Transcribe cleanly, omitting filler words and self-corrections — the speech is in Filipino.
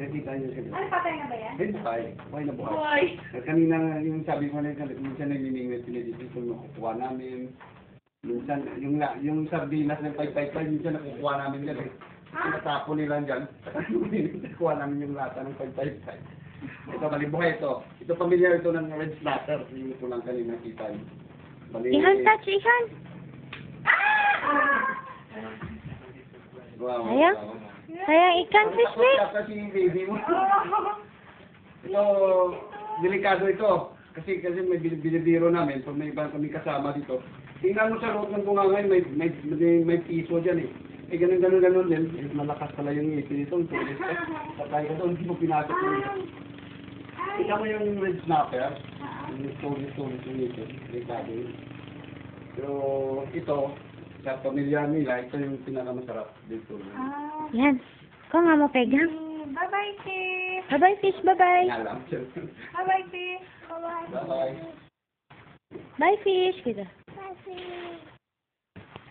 nakikita niyo sila. Ano, patay na ba yan? Hindi buhay. Buhay na buhay. Buhay. Kanina, yung sabi ko na, minsan nagmimingwit sila dito kung nakukuha namin. Minsan, yung sardinas ng 555, minsan nakukuha namin dyan eh. Tinatapo nila dyan. Nakukuha namin yung lata ng 555. Ito, malibuhay ito. Ito, pamilyar ito ng red slatter. Yung ito lang kanina nakita niyo. Ihan, touch, Ihan. Wow. Sayang. Sayang ikan, fish, Takot yata si baby mo. Ito, delikado ito. Kasi may binibiro namin, pag may iba kami kasama dito. Tingnan mo sa loob ng bungangay, may piso dyan eh. Eh, ganun din. Eh, malakas pala yung ngipin nito. Tulis ka. Patay ka doon, hindi mo pinasok yung ito. Tingnan mo yung red snapper. Yung tulis yung ngipin. Delikado yun. Pero ito, sa pamilya nila, ito yung pinakamasarap dito. Yan. Kung nga mo pegang. Bye-bye, fish. Bye-bye, fish. Bye-bye. Alam. Bye-bye, fish. Bye-bye. Bye-bye. Bye, fish. Kita.